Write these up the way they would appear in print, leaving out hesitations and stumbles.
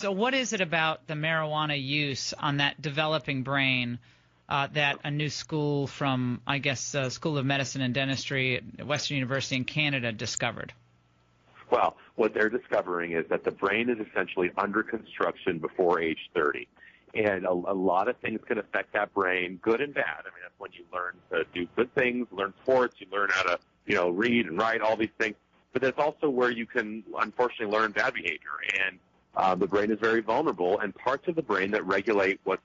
So what is it about the marijuana use on that developing brain that a new school from, I guess, School of Medicine and Dentistry at Western University in Canada discovered? Well, what they're discovering is that the brain is essentially under construction before age 30. And a lot of things can affect that brain, good and bad. I mean, that's when you learn to do good things, learn sports, you learn how to, read and write, all these things. But that's also where you can, unfortunately, learn bad behavior. And the brain is very vulnerable, and parts of the brain that regulate what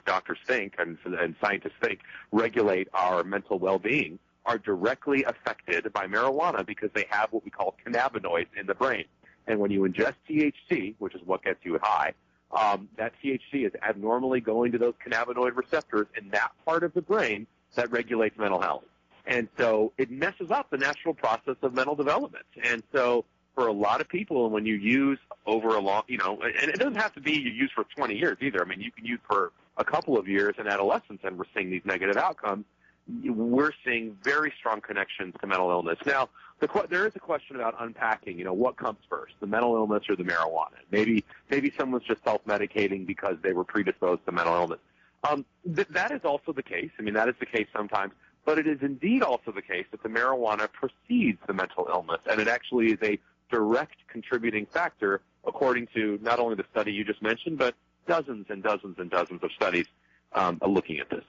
doctors think and scientists think regulate our mental well-being are directly affected by marijuana because they have what we call cannabinoids in the brain. And when you ingest THC, which is what gets you high, that THC is abnormally going to those cannabinoid receptors in that part of the brain that regulates mental health. And so it messes up the natural process of mental development. And so for a lot of people, when you use over a long, and it doesn't have to be you use for 20 years either. I mean, you can use for a couple of years in adolescence, and we're seeing these negative outcomes. We're seeing very strong connections to mental illness. Now, there is a question about unpacking, what comes first, the mental illness or the marijuana? Maybe someone's just self-medicating because they were predisposed to mental illness. That is also the case. I mean, that is the case sometimes. But it is indeed also the case that the marijuana precedes the mental illness, and it actually is a direct contributing factor, according to not only the study you just mentioned, but dozens and dozens and dozens of studies looking at this.